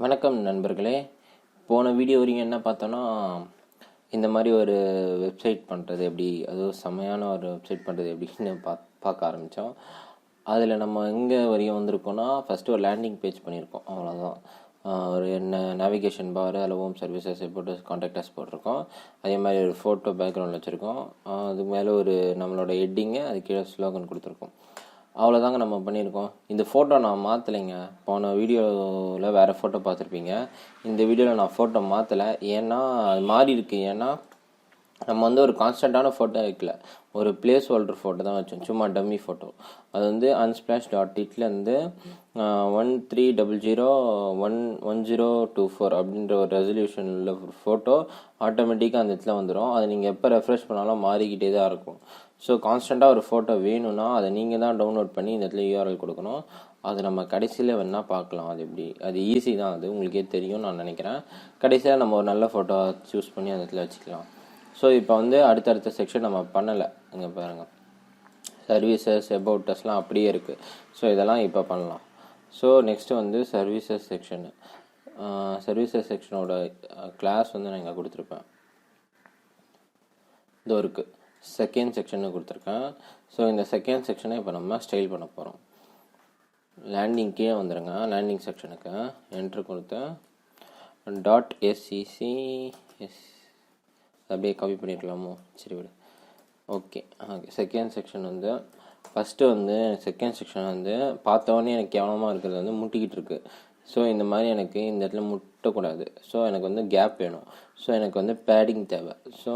வணக்கம் நண்பர்களே. போன வீடியோ வரைக்கும் என்ன பார்த்தோன்னா, இந்த மாதிரி ஒரு வெப்சைட் பண்ணுறது எப்படி, அதுவும் செம்மையான ஒரு வெப்சைட் பண்ணுறது எப்படின்னு பார்க்க ஆரம்பித்தோம். அதில் நம்ம எங்கே வரையும் வந்திருக்கோன்னா, ஃபஸ்ட்டு ஒரு லேண்டிங் பேஜ் பண்ணியிருக்கோம், அவ்வளோதான். ஒரு என்ன நேவிகேஷன் பார், அதில் ஹோம் சர்வீசஸ் போட்டு கான்டாக்டர்ஸ் போட்டிருக்கோம். அதே மாதிரி ஒரு ஃபோட்டோ பேக்ரவுண்டில் வச்சுருக்கோம். அதுக்கு மேலே ஒரு நம்மளோட ஹெட்டிங்கு, அது கீழே ஸ்லோகன் கொடுத்துருக்கோம். அவ்வளோதாங்க நம்ம பண்ணியிருக்கோம். இந்த ஃபோட்டோ நான் மாற்றலைங்க. போன வீடியோவில் வேறு ஃபோட்டோ பார்த்துருப்பீங்க. இந்த வீடியோவில் நான் ஃபோட்டோ மாற்றலை. ஏன்னா அது மாறி இருக்கு. ஏன்னா நம்ம வந்து ஒரு கான்ஸ்டண்ட்டான ஃபோட்டோ வைக்கல, ஒரு பிளேஸ் ஹோல்டர் ஃபோட்டோ தான் வச்சோம், சும்மா டம்மி ஃபோட்டோ. அது வந்து unsplash.it-லேருந்து 1300111024 அப்படின்ற ஒரு ரெசல்யூஷனில் ஒரு ஃபோட்டோ ஆட்டோமேட்டிக்காக அந்த இடத்துல வந்துடும். அதை நீங்கள் எப்போ ரெஃப்ரெஷ் பண்ணாலும் மாறிக்கிட்டே தான் இருக்கும். ஸோ கான்ஸ்டண்ட்டாக ஒரு ஃபோட்டோ வேணும்னா அதை நீங்கள் தான் டவுன்லோட் பண்ணி இந்த இடத்துல யூஆர்எல் கொடுக்கணும். அது நம்ம கடைசியில் வேணால் பார்க்கலாம். அது எப்படி, அது ஈஸி தான், அது உங்களுக்கே தெரியும் நான் நினைக்கிறேன். கடைசியில் நம்ம ஒரு நல்ல ஃபோட்டோ சூஸ் பண்ணி அந்த இடத்துல வச்சுக்கலாம். ஸோ இப்போ வந்து அடுத்தடுத்த செக்ஷன் நம்ம பண்ணலை. இங்கே பாருங்கள், சர்வீசஸ் அபவுட்டஸ்லாம் அப்படியே இருக்குது. ஸோ இதெல்லாம் இப்போ பண்ணலாம். ஸோ நெக்ஸ்ட்டு வந்து சர்வீசஸ் செக்ஷனு. சர்வீசஸ் செக்ஷனோட கிளாஸ் வந்து நான் இங்கே கொடுத்துருப்பேன், இதோ இருக்குது. செகண்ட் செக்ஷனு கொடுத்துருக்கேன். ஸோ இந்த செகண்ட் செக்ஷனை இப்போ நம்ம ஸ்டைல் பண்ண போகிறோம். லேண்டிங் கீழே வந்துடுங்க. லேண்டிங் செக்ஷனுக்கு என்ட்ரு கொடுத்து .scc அப்படியே காப்பி பண்ணிடலாமோ? சரி விடு. ஓகே. செகண்ட் செக்ஷன் வந்து ஃபஸ்ட்டு வந்து செகண்ட் செக்ஷன் வந்து பார்த்தோன்னே எனக்கு கேவலமாக இருக்கிறது வந்து முட்டிக்கிட்டு இருக்குது. ஸோ இந்த மாதிரி எனக்கு இந்த இடத்துல முட்டக்கூடாது. ஸோ எனக்கு வந்து கேப் வேணும். ஸோ எனக்கு வந்து பேடிங் தேவை. ஸோ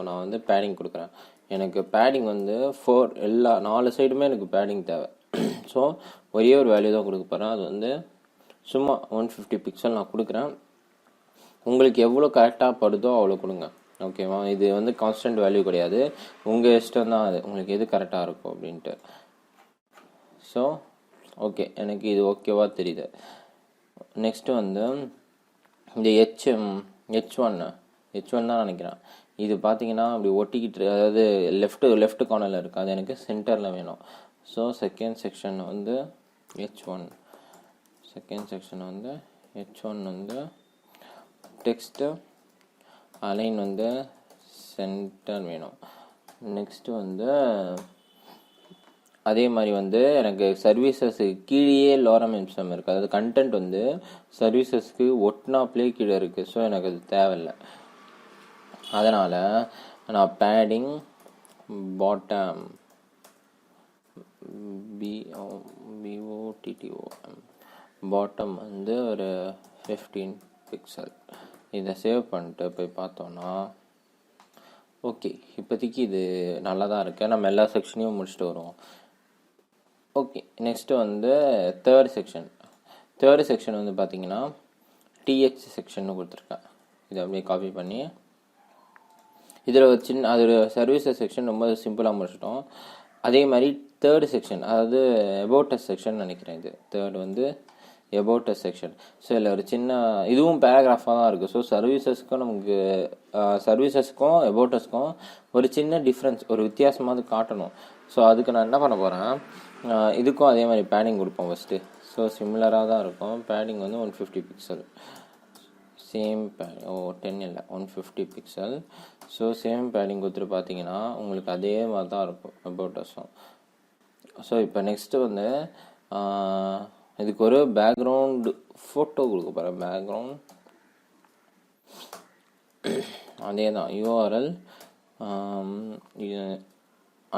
நான் வந்து பேடிங் கொடுக்குறேன். எனக்கு பேடிங் வந்து 4 எல்லா 4 சைடுமே எனக்கு பேடிங் தேவை. ஸோ ஒரே ஒரு வேல்யூ தான் கொடுக்க போகிறேன். அது வந்து சும்மா 150 பிக்சல் நான் கொடுக்குறேன். உங்களுக்கு எவ்வளோ கரெக்டாக படுதோ அவ்வளோ கொடுங்க, ஓகேவா? இது வந்து கான்ஸ்டன்ட் வேல்யூ கிடையாது, உங்கள் இஷ்டம் தான் அது, உங்களுக்கு எது கரெக்டாக இருக்கும் அப்படின்ட்டு. ஸோ ஓகே, எனக்கு இது ஓகேவா தெரியுது. நெக்ஸ்ட்டு வந்து இந்த H1 தான் நினைக்கிறேன். இது பார்த்தீங்கன்னா அப்படி ஒட்டிக்கிட்டு, அதாவது லெஃப்ட் கார்னரில் இருக்குது. அது எனக்கு சென்டரில் வேணும். ஸோ செகண்ட் செக்ஷன் வந்து H1 வந்து டெக்ஸ்ட்டு அலைன் வந்து சென்டர் வேணும். நெக்ஸ்ட்டு வந்து அதே மாதிரி வந்து எனக்கு சர்வீசஸுக்கு கீழே லோரம் இம்சம் இருக்குது. அதாவது கண்டென்ட் வந்து சர்வீசஸ்க்கு ஒட்டினாப்லேயே கீழே இருக்குது. ஸோ எனக்கு அது தேவையில்லை. அதனால் நான் பேடிங் பாட்டம் BOTTOM பாட்டம் வந்து ஒரு 15 பிக்சல். இதை சேவ் பண்ணிட்டு போய் பார்த்தோன்னா ஓகே, இப்போதைக்கு இது நல்லா தான் இருக்குது. நம்ம எல்லா செக்ஷனையும் முடிச்சுட்டு வருவோம். ஓகே, நெக்ஸ்ட்டு வந்து தேர்ட் செக்ஷன் வந்து பார்த்தீங்கன்னா TH செக்ஷன்னு கொடுத்துருக்கேன். இதை அப்படியே காப்பி பண்ணி இதில் ஒரு சின்ன, அது ஒரு சர்வீசஸ் செக்ஷன் ரொம்ப சிம்பிளாக முடிச்சிட்டோம். அதே மாதிரி தேர்டு செக்ஷன், அதாவது அபவுட்டஸ் செக்ஷன் நினைக்கிறேன். இது தேர்டு வந்து அபவுட்டஸ் செக்ஷன். ஸோ இதில் ஒரு சின்ன, இதுவும் பேராகிராஃபாக தான் இருக்குது. ஸோ சர்வீசஸ்க்கும் அபவுட்டஸ்க்கும் ஒரு சின்ன டிஃப்ரென்ஸ், ஒரு வித்தியாசமாக காட்டணும். ஸோ அதுக்கு நான் என்ன பண்ண போகிறேன், இதுக்கும் அதே மாதிரி பேடிங் கொடுப்போம் ஃபஸ்ட்டு. ஸோ சிமிலராக தான் இருக்கும். பேடிங் வந்து 150 பிக்சல். சேம் பேடிங் 10 இல்லை 150 பிக்சல். ஸோ சேம் பேடிங் கொடுத்துட்டு பார்த்தீங்கன்னா உங்களுக்கு அதே மாதிரி தான் இருக்கும் அபவுட்டஸும். ஸோ இப்போ நெக்ஸ்ட்டு வந்து இதுக்கு ஒரு பேக்ரவுண்டு ஃபோட்டோ கொடுக்க போகிறேன். பேக்ரவுண்ட் அதே தான், URL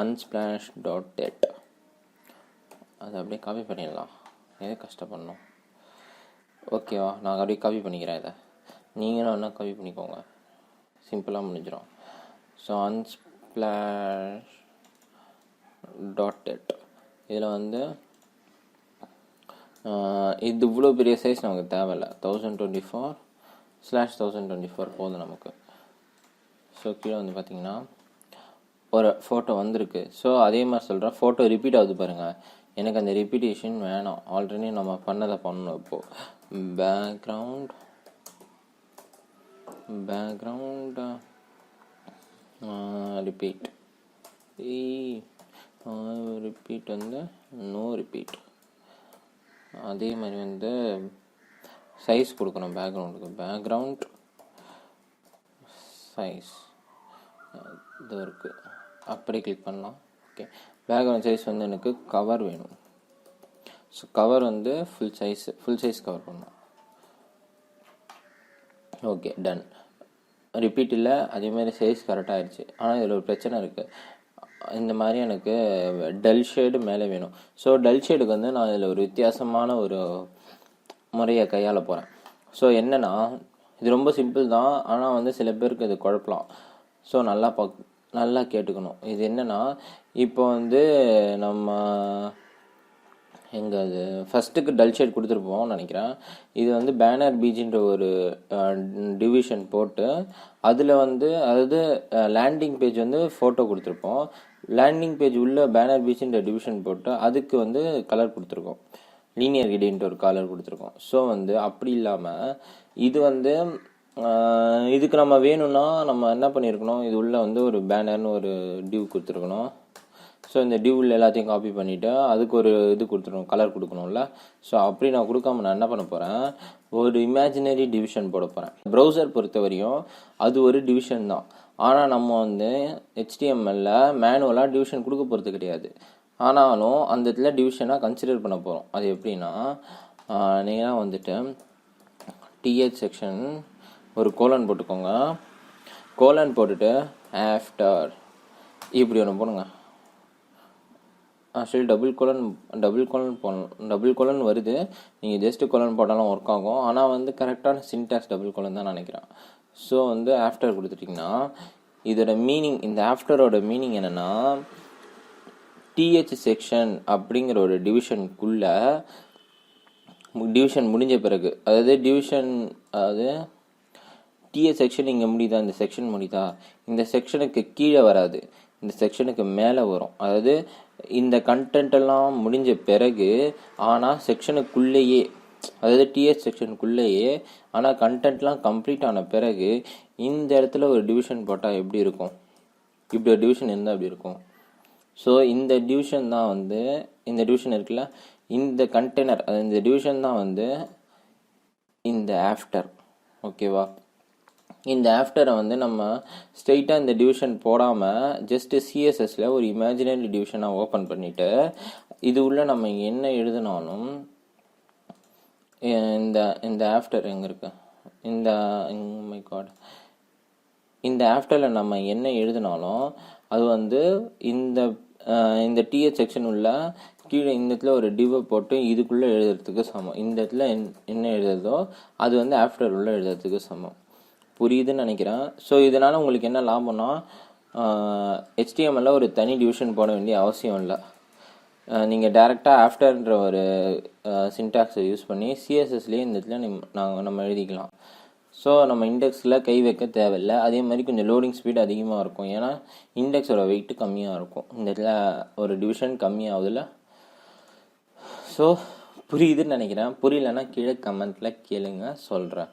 unsplash.it. அதை அப்படியே காப்பி பண்ணிடலாம். எது கஷ்டப்படணும்? ஓகேவா, நான் அப்படியே காப்பி பண்ணிக்கிறேன். இதை நீங்களும் என்ன காப்பி பண்ணிக்கோங்க, சிம்பிளாக முடிஞ்சிடும். ஸோ unsplash.it இதில் வந்து இது இவ்வளோ பெரிய சைஸ் நமக்கு தேவையில்லை. 1024/1024 போதும் நமக்கு. ஸோ கீழே வந்து பார்த்தீங்கன்னா ஒரு ஃபோட்டோ வந்திருக்கு. ஸோ அதே மாதிரி சொல்கிறேன், ஃபோட்டோ ரிப்பீட் ஆகுது பாருங்கள். எனக்கு அந்த ரிப்பீட்டேஷன் வேணாம், ஆல்ரெடி நம்ம பண்ணதை பண்ணணும். இப்போது பேக்ரவுண்ட் ரிப்பீட் வந்து நோ ரிப்பீட். அதே மாதிரி வந்து சைஸ் கொடுக்கணும் பேக்ரவுண்டுக்கு. பேக்ரவுண்ட் சைஸ் இது இருக்குது, அப்படியே கிளிக் பண்ணலாம். ஓகே, பேக்ரவுண்ட் சைஸ் வந்து எனக்கு கவர் வேணும். ஸோ கவர் வந்து ஃபுல் சைஸ் கவர் பண்ணலாம். Okay, done. ரிப்பீட் இல்லை, அதேமாதிரி சைஸ் கரெக்டாக ஆயிடுச்சு. ஆனால் இதில் ஒரு பிரச்சனை இருக்குது. இந்த மாதிரி எனக்கு டல் ஷேடு மேலே வேணும். ஸோ டல் ஷேடுக்கு வந்து நான் இதில் ஒரு வித்தியாசமான ஒரு முறையை கையாள போகிறேன். ஸோ என்னென்னா, இது ரொம்ப சிம்பிள் தான், ஆனால் வந்து சில பேருக்கு இது குழப்பலாம். ஸோ நல்லா கேட்டுக்கணும். இது என்னென்னா, இப்போ வந்து நம்ம எங்கே அது ஃபஸ்ட்டுக்கு டல் ஷேட் கொடுத்துருப்போம் நினைக்கிறேன். இது வந்து பேனர் பீஜின்ற ஒரு டிவிஷன் போட்டு அதில் வந்து அதாவது லேண்டிங் பேஜ் வந்து ஃபோட்டோ கொடுத்துருப்போம். லேண்டிங் பேஜ் உள்ள பேனர் பீஜின்ற டிவிஷன் போட்டு அதுக்கு வந்து கலர் கொடுத்துருக்கோம், லீனியர் கிரேடியன்ட் ஒரு கலர் கொடுத்துருக்கோம். ஸோ வந்து அப்படி இல்லாமல் இது வந்து இதுக்கு நம்ம வேணும்னா நம்ம என்ன பண்ணியிருக்கணும், இது உள்ள வந்து ஒரு பேனர்னு ஒரு டிவ் கொடுத்துருக்கணும். ஸோ இந்த டியூவில் எல்லாத்தையும் காப்பி பண்ணிவிட்டு அதுக்கு ஒரு இது கொடுத்துருக்கணும், கலர் கொடுக்கணும்ல. ஸோ அப்படி நான் கொடுக்காம நான் என்ன பண்ண போகிறேன், ஒரு இமேஜினரி டிவிஷன் போட போகிறேன். ப்ரௌசர் பொறுத்த வரையும் அது ஒரு டிவிஷன் தான். ஆனால் நம்ம வந்து HTML மேனுவலாக டிவிஷன் கொடுக்க போகிறது கிடையாது. ஆனாலும் அந்த இடத்துல டிவிஷனாக கன்சிடர் பண்ண போகிறோம். அது எப்படின்னா, நேராக வந்துட்டு TH செக்ஷன் ஒரு கோலன் போட்டுக்கோங்க. கோலன் போட்டுட்டு ஆஃப்டர் இப்படி ஒன்று போடுங்க. ஆக்சுவலி டபுள் கோலன் வருது. நீங்கள் ஜஸ்ட்டு கோலன் போட்டாலும் ஒர்க் ஆகும். ஆனால் வந்து கரெக்டான சின்டாக்ஸ் டபுள் கோலன் தான் நினைக்கிறேன். ஸோ வந்து ஆஃப்டர் கொடுத்துட்டிங்கன்னா இதோட மீனிங், இந்த ஆஃப்டரோட மீனிங் என்னென்னா, TH செக்ஷன் அப்படிங்கிற ஒரு டிவிஷனுக்குள்ளே டிவிஷன் முடிஞ்ச பிறகு, அதாவது TH செக்ஷன் இங்கே முடியுதா, இந்த செக்ஷன் முடியுதா, இந்த செக்ஷனுக்கு கீழே வராது, இந்த செக்ஷனுக்கு மேலே வரும். அதாவது இந்த கண்டென்ட் எல்லாம் முடிஞ்ச பிறகு, ஆனால் செக்ஷனுக்குள்ளேயே, அதாவது TH செக்ஷனுக்குள்ளேயே, ஆனால் கண்டென்ட்லாம் கம்ப்ளீட் ஆன பிறகு இந்த இடத்துல ஒரு டிவிஷன் போட்டால் எப்படி இருக்கும், இப்படி ஒரு டிவிஷன் இருந்தால் எப்படி இருக்கும். ஸோ இந்த டிவிஷன் தான் வந்து, இந்த டிவிஷன் இருக்குல்ல, இந்த கண்டெய்னர், இந்த டிவிஷன் தான் வந்து இந்த ஆஃப்டர். ஓகேவா, இந்த ஆஃப்டரை வந்து நம்ம ஸ்ட்ரெயிட்டாக இந்த டிவிஷன் போடாமல் ஜஸ்ட்டு CSSல ஒரு இமேஜினரி டிவிஷனாக ஓப்பன் பண்ணிவிட்டு இது உள்ள நம்ம என்ன எழுதினாலும், இந்த ஆஃப்டர் எங்கே இருக்கு, மை காட், இந்த ஆஃப்டரில் நம்ம என்ன எழுதினாலும் அது வந்து இந்த TH செக்ஷன் உள்ள கீழே இந்த இடத்துல ஒரு டிவை போட்டு இதுக்குள்ளே எழுதுறதுக்கு சமம். இந்த இடத்துல என்ன எழுதுறதோ அது வந்து ஆஃப்டர் உள்ள எழுதுறதுக்கு சமம். புரியுதுன்னு நினைக்கிறேன். ஸோ இதனால் உங்களுக்கு என்ன லாபம்னா, HTML ஒரு தனி டிவிஷன் போட வேண்டிய அவசியம் இல்லை. நீங்கள் டேரெக்டாக ஆஃப்டர்ன்ற ஒரு சின்டாக்ஸை யூஸ் பண்ணி CSSலேயே இந்த இடத்துல நம்ம எழுதிக்கலாம். ஸோ நம்ம இண்டெக்ஸில் கை வைக்க தேவையில்லை. அதே மாதிரி கொஞ்சம் லோடிங் ஸ்பீட் அதிகமாக இருக்கும், ஏன்னா இண்டெக்ஸோட வெயிட்டு கம்மியாக இருக்கும். இந்த இடத்துல ஒரு டிவிஷன் கம்மியாகுதுல்ல. ஸோ புரியுதுன்னு நினைக்கிறேன். புரியலன்னா கீழே கமெண்ட்டில் கேளுங்க, சொல்கிறேன்.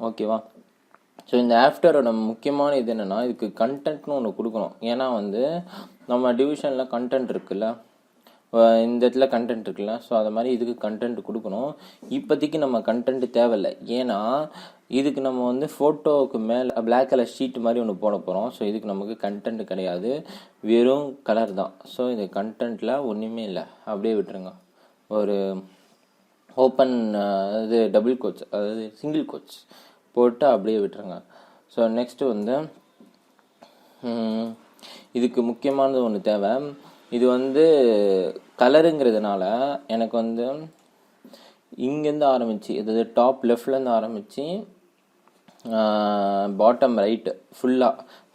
ஓகேவா. ஸோ இந்த ஆஃப்டரோட முக்கியமான இது என்னென்னா, இதுக்கு கண்டென்ட்னு ஒன்று கொடுக்கணும். ஏன்னா வந்து நம்ம டிவிஷனில் கண்டென்ட் இருக்குல்ல, இந்த இடத்துல கண்டென்ட் இருக்குல்ல, ஸோ அது மாதிரி இதுக்கு கண்டென்ட் கொடுக்கணும். இப்போதைக்கு நம்ம கண்டென்ட் தேவையில்லை, ஏன்னா இதுக்கு நம்ம வந்து ஃபோட்டோவுக்கு மேலே பிளாக் கலர் ஷீட் மாதிரி ஒன்று போட போகிறோம். ஸோ இதுக்கு நமக்கு கண்டென்ட் கிடையாது, வெறும் கலர் தான். ஸோ இது கண்டென்ட்டில் ஒன்றுமே இல்லை, அப்படியே விட்டுருங்க. ஒரு ஓப்பன் இது டபுள் கோட்ஸ், அதாவது சிங்கிள் கோட்ஸ் போட்டு அப்படியே விட்டுருங்க. ஸோ நெக்ஸ்ட்டு வந்து இதுக்கு முக்கியமானது ஒன்று தேவை. இது வந்து கலருங்கிறதுனால எனக்கு வந்து இங்கேருந்து ஆரம்பித்து, அதாவது டாப் லெஃப்ட்லேருந்து ஆரம்பித்து பாட்டம் ரைட்டு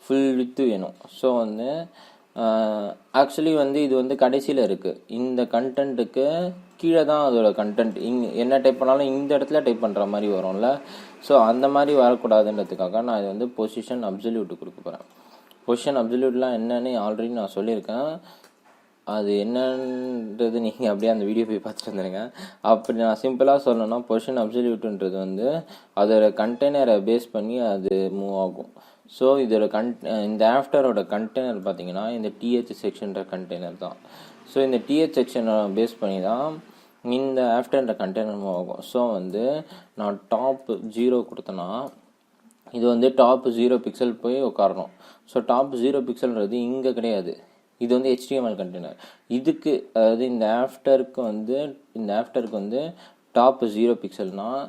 ஃபுல் வித்து வேணும். ஸோ வந்து ஆக்சுவலி வந்து இது வந்து கடைசியில் இருக்குது. இந்த கண்டென்ட்டுக்கு கீழே தான் அதோட கண்டென்ட். என்ன டைப் பண்ணாலும் இந்த இடத்துல டைப் பண்ணுற மாதிரி வரும்ல. ஸோ அந்த மாதிரி வரக்கூடாதுன்றதுக்காக நான் இது வந்து பொசிஷன் அப்சல்யூட் கொடுக்க போகிறேன். பொசிஷன் அப்சல்யூட்லாம் என்னன்னு ஆல்ரெடி நான் சொல்லியிருக்கேன். அது என்னன்றது நீங்கள் அப்படியே அந்த வீடியோ போய் பார்த்துட்டு வந்துடுங்க. அப்படி நான் சிம்பிளாக சொல்லணும்னா, பொசிஷன் அப்சல்யூட்ன்றது வந்து அதோட கண்டெய்னரை பேஸ் பண்ணி அது மூவ் ஆகும். ஸோ இதோட இந்த ஆஃப்டரோட கண்டெய்னர் பார்த்தீங்கன்னா இந்த TH செக்ஷன்ற கண்டெய்னர் தான். ஸோ இந்த TH செக்ஷனை பேஸ் பண்ணி தான் இந்த ஆஃப்டர்ன்ற கண்டெய்னர் மூவ் ஆகும். ஸோ வந்து நான் டாப் 0 கொடுத்தேன்னா இது வந்து டாப் 0 பிக்சல் போய் உட்காரணும். ஸோ டாப் 0 பிக்சல்ன்றது இங்கே கிடையாது, இது வந்து HTML கண்டெய்னர். இதுக்கு அதாவது இந்த ஆஃப்டருக்கு வந்து டாப் 0 பிக்சல்னால்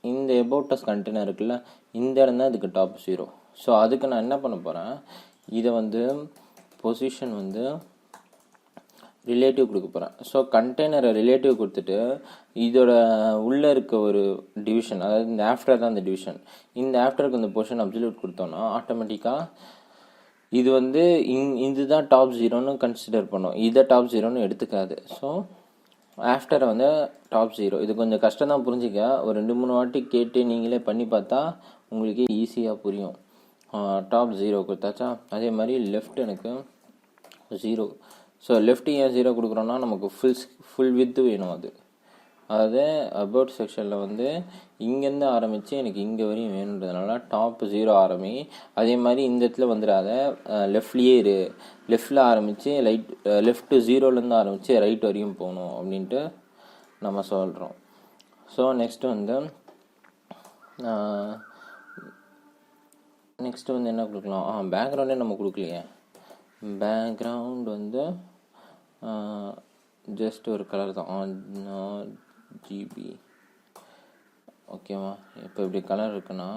இந்த எபோட்டஸ் கண்டெய்னர் இருக்குல்ல, இந்த இடம் தான் இதுக்கு டாப் 0. ஸோ அதுக்கு நான் என்ன பண்ண போகிறேன், இதை வந்து பொசிஷன் வந்து ரிலேட்டிவ் கொடுக்க போகிறேன். ஸோ கண்டெய்னரை ரிலேட்டிவ் கொடுத்துட்டு இதோட உள்ளே இருக்க ஒரு டிவிஷன், அதாவது இந்த ஆஃப்டர் தான் இந்த டிவிஷன், இந்த ஆஃப்டருக்கு இந்த பொசிஷன் அப்சல்யூட் கொடுத்தோன்னா ஆட்டோமேட்டிக்காக இது வந்து இதுதான் டாப் 0ன்னு கன்சிடர் பண்ணும், இதை டாப் 0ன்னு எடுத்துக்காது. ஸோ ஆஃப்டரை வந்து டாப் 0. இது கொஞ்சம் கஷ்டம் தான் புரிஞ்சிக்க, ஒரு 2-3 வாட்டி கேட்டு நீங்களே பண்ணி பார்த்தா உங்களுக்கே ஈஸியாக புரியும். டாப் 0 கொடுத்தாச்சா. அதே மாதிரி லெஃப்ட் எனக்கு 0. ஸோ லெஃப்ட் ஏன் 0 கொடுக்குறோன்னா நமக்கு ஃபுல் வித்து வேணும். அதாவது அபவுட் செக்ஷனில் வந்து இங்கேருந்து ஆரம்பித்து எனக்கு இங்கே வரையும் வேணுன்றதுனால டாப் 0 ஆரம்பி. அதே மாதிரி இந்த இடத்துல வந்துடாத, லெஃப்ட்லேயே இரு, லெஃப்டில் ஆரம்பித்து லெஃப்ட் 0லேருந்து ஆரம்பித்து ரைட் வரையும் போகணும் அப்படின்ட்டு நம்ம சொல்கிறோம். ஸோ நெக்ஸ்ட்டு வந்து என்ன கொடுக்கலாம், பேக்ரவுண்டே நம்ம கொடுக்கலையே. பேக்ரவுண்ட் வந்து ஜஸ்ட் ஒரு கலர் தான், ஜிபி ஓகேவா. இப்போ இப்படி கலர் இருக்குன்னா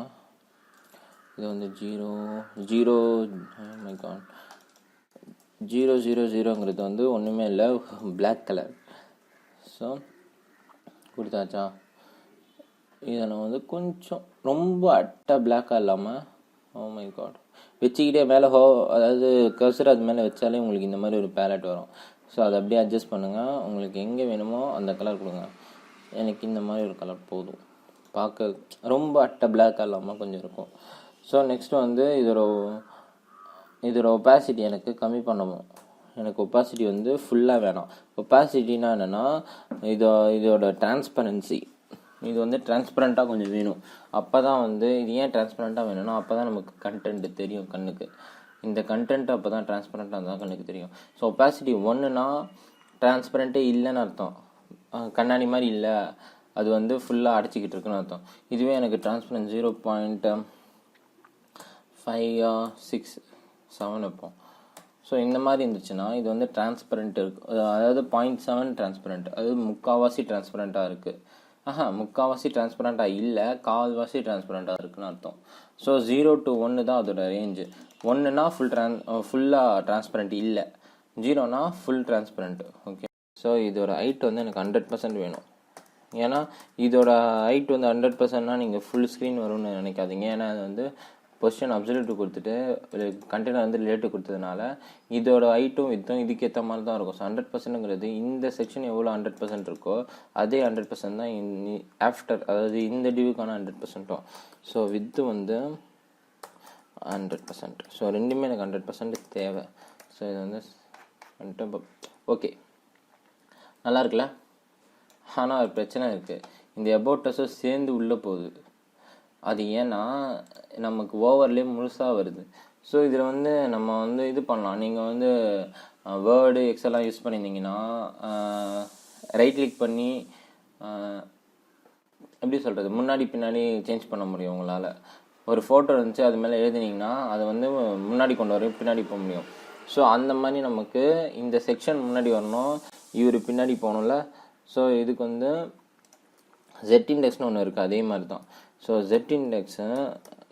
இது வந்து 000ங்கிறது வந்து ஒன்றுமே இல்லை, பிளாக் கலர். ஸோ கொடுத்தாச்சா. இதை நான் வந்து கொஞ்சம் ரொம்ப பிளாக்காக இல்லாமல், ஓ மை காட், வச்சுக்கிட்டே மேலே அதாவது கர்சர் அது மேலே வச்சாலே உங்களுக்கு இந்த மாதிரி ஒரு பேலட் வரும். ஸோ அதை அப்படியே அட்ஜஸ்ட் பண்ணுங்கள், உங்களுக்கு எங்கே வேணுமோ அந்த கலர் கொடுங்க. எனக்கு இந்த மாதிரி ஒரு கலர் போதும், பார்க்க ரொம்ப பிளாக்காக இல்லாமல் கொஞ்சம் இருக்கும். ஸோ நெக்ஸ்ட்டு வந்து இதோட ஒப்பாசிட்டி எனக்கு கம்மி பண்ணணும். எனக்கு ஒப்பாசிட்டி வந்து ஃபுல்லாக வேணாம். ஒப்பாசிட்டினா என்னென்னா இதோட டிரான்ஸ்பரன்சி, இது வந்து டிரான்ஸ்பரண்ட்டாக கொஞ்சம் வேணும். அப்போ தான் வந்து இது ஏன் டிரான்ஸ்பரண்ட்டாக வேணும்னா அப்போ தான் நமக்கு கண்டென்ட் தெரியும் கண்ணுக்கு. இந்த கண்டென்ட் அப்போ தான் டிரான்ஸ்பரண்ட்டாக இருந்தால் கண்ணுக்கு தெரியும். ஸோ ஒப்பாசிட்டி 1னா டிரான்ஸ்பரண்ட்டே இல்லைன்னு அர்த்தம், கண்ணாடி மாதிரி இல்லை, அது வந்து ஃபுல்லாக அடைச்சிக்கிட்டு இருக்குன்னு அர்த்தம். இதுவே எனக்கு டிரான்ஸ்பரன்ட் 0.567 வைப்போம். ஸோ இந்த மாதிரி இருந்துச்சுன்னா இது வந்து டிரான்ஸ்பரண்ட் இருக்குது, அதாவது 0.7 டிரான்ஸ்பரண்ட், அதாவது முக்கால்வாசி டிரான்ஸ்பரண்ட்டாக இருக்குது. முக்கால்வாசி டிரான்ஸ்பரண்ட்டாக இல்லை, கால்வாசி டிரான்ஸ்பரண்ட்டாக இருக்குன்னு அர்த்தம். ஸோ 0 to 1 தான் அதோட ரேஞ்சு. 1னா ஃபுல்லாக டிரான்ஸ்பரண்ட் இல்லை, 0னா ஃபுல் டிரான்ஸ்பரண்ட். ஓகே. ஸோ இதோட ஹைட் வந்து எனக்கு 100% வேணும். ஏன்னா இதோட ஹைட் வந்து 100%னா நீங்கள் ஃபுல் ஸ்க்ரீன் வரும்னு நினைக்காதீங்க. ஏன்னா அது வந்து பொசிஷன் அப்சல்யூட் கொடுத்துட்டு கண்டெய்னர் வந்து ரிலேட்டிவ் கொடுத்ததுனால இதோட ஹைட்டும் வித்தும் இதுக்கு ஏற்ற மாதிரி தான் இருக்கும். ஸோ 100%ங்கிறது இந்த செக்ஷன் எவ்வளோ 100% இருக்கோ அதே 100% தான் ஆஃப்டர், அதாவது இந்த டிவிக்கான 100%. ஸோ வித்து வந்து 100%. ஸோ ரெண்டுமே எனக்கு 100% தேவை. ஸோ இது வந்து ஓகே, நல்லா இருக்குல்ல. ஆனால் ஒரு பிரச்சனை இருக்குது, இந்த அபவுட்டஸும் சேர்ந்து உள்ளே போகுது. அது ஏன்னா நமக்கு ஓவர்லே முழுசாக வருது. ஸோ இதில் வந்து நம்ம வந்து இது பண்ணலாம், நீங்கள் வந்து வேர்டு எக்ஸெல்லாம் யூஸ் பண்ணியிருந்தீங்கன்னா ரைட் கிளிக் பண்ணி எப்படி சொல்கிறது, முன்னாடி பின்னாடி சேஞ்ச் பண்ண முடியும். உங்களால் ஒரு ஃபோட்டோ இருந்துச்சு அது மேலே எழுதினீங்கன்னா அதை வந்து முன்னாடி கொண்டு வர பின்னாடி போக முடியும். ஸோ அந்த மாதிரி நமக்கு இந்த செக்ஷன் முன்னாடி வரணும், இவர் பின்னாடி போகணும்ல. ஸோ இதுக்கு வந்து Z இண்டெக்ஸ்னு ஒன்று இருக்குது, அதே மாதிரி தான். ஸோ Z இண்டெக்ஸு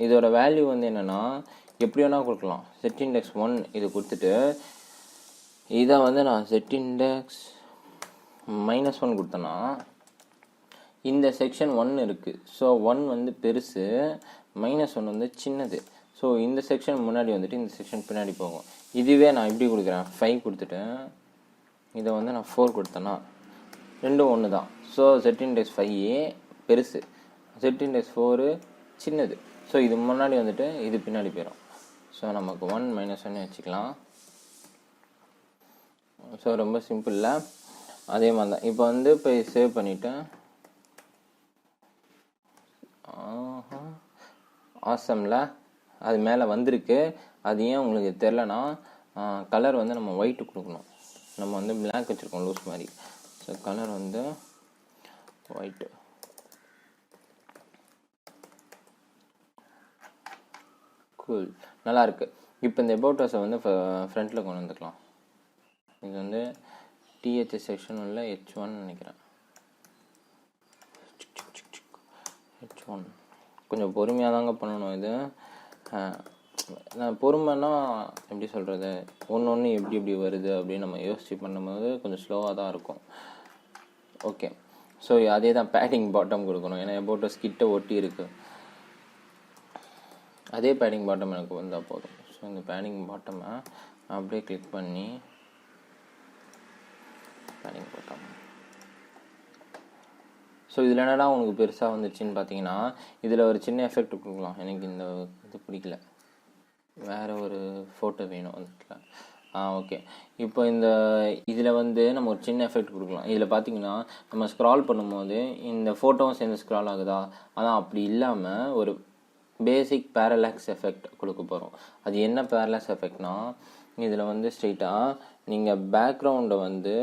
இதோட வேல்யூ வந்து என்னென்னா எப்படி வேணால் கொடுக்கலாம். Z இண்டெக்ஸ் 1 இது கொடுத்துட்டு இதை வந்து நான் Z இண்டெக்ஸ் -1 கொடுத்தேன்னா இந்த செக்ஷன் 1 இருக்குது. ஸோ 1 வந்து பெருசு, -1 வந்து சின்னது. ஸோ இந்த செக்ஷன் முன்னாடி வந்துட்டு இந்த செக்ஷன் பின்னாடி போகும். இதுவே நான் இப்படி கொடுக்குறேன், 5 கொடுத்துட்டு இதை வந்து நான் 4 கொடுத்தேன்னா ரெண்டும் ஒன்று தான். ஸோ Z இண்டெக்ஸ் 5 பெருசு, Z இண்டெக்ஸ் 4 சின்னது. ஸோ இது முன்னாடி வந்துட்டு இது பின்னாடி போயிடும். ஸோ நமக்கு 1 -1 வச்சுக்கலாம். ஸோ ரொம்ப சிம்பிளில் அதே மாதிரி தான். இப்போ வந்து போய் சேவ் பண்ணிவிட்டேன். ஆசம்ல அது மேலே வந்திருக்கு. அது ஏன் உங்களுக்கு தெரிலனா கலர் வந்து நம்ம ஒயிட்டு கொடுக்கணும். நம்ம வந்து பிளாக் வச்சுருக்கோம் லூஸ் மாதிரி. ஸோ கலர் வந்து ஒயிட். கூல், நல்லாயிருக்கு. இப்போ இந்த எபோட்டஸை வந்து ஃப்ரண்ட்டில் கொண்டு வந்துக்கலாம். இது வந்து டிஹெச் செக்ஷன் உள்ள H1 நினைக்கிறேன். H1 கொஞ்சம் பொறுமையாக தாங்க பண்ணணும். இது நான் பொறுமைன்னா எப்படி சொல்கிறது, ஒன்று எப்படி எப்படி வருது அப்படின்னு நம்ம யோசித்து பண்ணும்போது கொஞ்சம் ஸ்லோவாக தான் இருக்கும். ஓகே, ஸோ அதே தான் பேடிங் பாட்டம் கொடுக்கணும். ஏன்னா எபோட்டஸ் கிட்ட ஒட்டி இருக்குது. அதே பேடிங் பாட்டம் எனக்கு வந்தால் போதும். ஸோ இந்த பேடிங் பாட்டமை அப்படியே கிளிக் பண்ணி பேடிங் பாட்டம். ஸோ இதில் என்னடா உனக்கு பெருசாக வந்துச்சுன்னு பார்த்தீங்கன்னா, இதில் ஒரு சின்ன எஃபெக்ட் கொடுக்கலாம். எனக்கு இந்த இது பிடிக்கல, வேறு ஒரு ஃபோட்டோ வேணும் வந்துட்டு. ஓகே, இப்போ இதில் வந்து நம்ம ஒரு சின்ன எஃபெக்ட் கொடுக்கலாம். இதில் பார்த்தீங்கன்னா நம்ம ஸ்க்ரால் பண்ணும்போது இந்த ஃபோட்டோவும் சேர்ந்து ஸ்க்ரால் ஆகுதா? ஆனால் அப்படி இல்லாமல் ஒரு பேசிக் பேரலாக்ஸ் எஃபெக்ட் கொடுக்க போகிறோம். அது என்ன பேரலாக்ஸ் எஃபெக்ட்னா, இதில் வந்து ஸ்ட்ரெயிட்டாக நீங்கள் பேக்ரவுண்டை வந்து,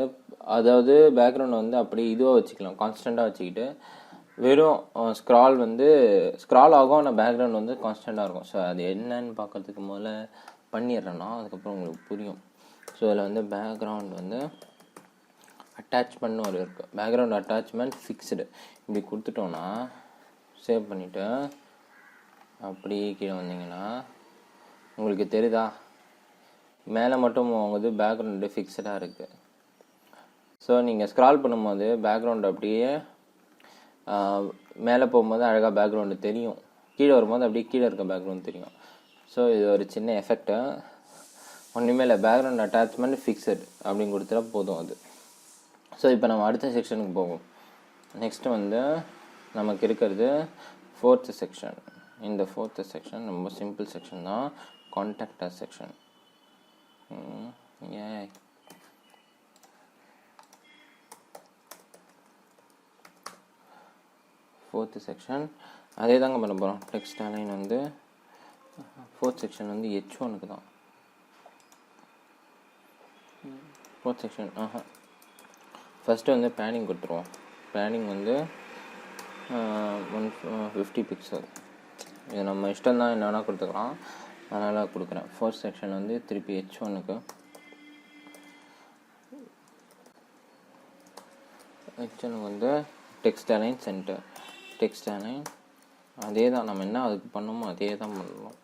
அதாவது பேக்ரவுண்டை வந்து அப்படியே இதுவாக வச்சுக்கலாம், கான்ஸ்டண்ட்டாக வச்சுக்கிட்டு வெறும் ஸ்க்ரால் ஆகும். ஆனால் பேக்ரவுண்ட் வந்து கான்ஸ்டண்ட்டாக இருக்கும். ஸோ அது என்னன்னு பார்க்கறதுக்கு முதல்ல பண்ணிடுறேன்னா அதுக்கப்புறம் உங்களுக்கு புரியும். ஸோ அதில் வந்து பேக்ரவுண்ட் வந்து அட்டாச்மெண்ட்னு ஒரு இருக்குது. பேக்ரவுண்ட் அட்டாச்மெண்ட் ஃபிக்ஸ்டு இப்படி கொடுத்துட்டோன்னா, சேவ் பண்ணிவிட்டு அப்படியே கீழே வந்தீங்கன்னா உங்களுக்கு தெரியுதா, மேலே மட்டும் வந்து பேக்ரவுண்டு ஃபிக்ஸடாக இருக்குது. ஸோ நீங்கள் ஸ்க்ரால் பண்ணும்போது பேக்ரவுண்ட் அப்படியே மேலே போகும்போது அழகாக பேக்ரவுண்டு தெரியும், கீழே வரும்போது அப்படியே கீழே இருக்க பேக்ரவுண்ட் தெரியும். ஸோ இது ஒரு சின்ன எஃபெக்ட்டு, ஒன்றுமே இல்லை. பேக்ரவுண்ட் அட்டாச்மெண்ட் ஃபிக்ஸட் அப்படின்னு கொடுத்துட்டா போதும் அது. ஸோ இப்போ நம்ம அடுத்த செக்ஷனுக்கு போவோம். நெக்ஸ்ட்டு வந்து நமக்கு இருக்கிறது 4th செக்ஷன். இந்த 4th செக்ஷன் ரொம்ப சிம்பிள் செக்ஷன் தான், கான்டாக்ட் அஸ் செக்ஷன். ஏ 4th செக்ஷன் அதே தாங்க பண்ண போகிறோம். டெக்ஸ்ட் அலைன் வந்து 4th செக்ஷன் வந்து H1க்கு தான். 4th செக்ஷன் ஃபஸ்ட்டு வந்து பேனிங் கொடுத்துருவோம். பேனிங் வந்து 150 பிக்சல். இது நம்ம இஷ்டம் தான், என்ன வேணால் கொடுத்துக்கலாம், அதனால் கொடுக்குறேன். 4th செக்ஷன் வந்து திருப்பி H1க்கு. H1க்கு வந்து text align center. Text align அதே தான், நம்ம என்ன அதுக்கு பண்ணோமோ அதே தான் பண்ணணும்.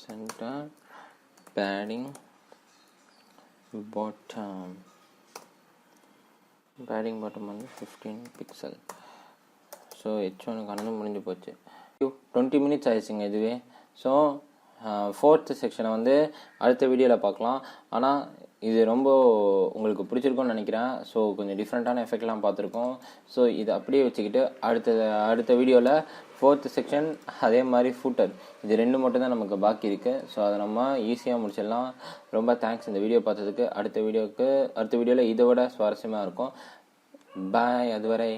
Center, padding, bottom. Padding bottom வந்து 15 பிக்சல். ஸோ H1க்கானது முடிஞ்சு போச்சு. 20 மினிட்ஸ் ஆயிடுச்சுங்க இதுவே. ஸோ 4th செக்ஷனை வந்து அடுத்த வீடியோவில் பார்க்கலாம். ஆனால் இது ரொம்ப உங்களுக்கு பிடிச்சிருக்கும்னு நினைக்கிறேன். ஸோ கொஞ்சம் டிஃப்ரெண்ட்டான எஃபெக்ட்லாம் பார்த்துருக்கோம். ஸோ இதை அப்படியே வச்சுக்கிட்டு அடுத்த வீடியோவில் 4th செக்ஷன் அதே மாதிரி ஃபூட்டர், இது 2 மட்டும் தான் நமக்கு பாக்கி இருக்குது. ஸோ அதை நம்ம ஈஸியாக முடிச்சிடலாம். ரொம்ப தேங்க்ஸ் இந்த வீடியோ பார்த்ததுக்கு. அடுத்த வீடியோவில் இதை விட சுவாரஸ்யமாக இருக்கும். பாய், அதுவரை.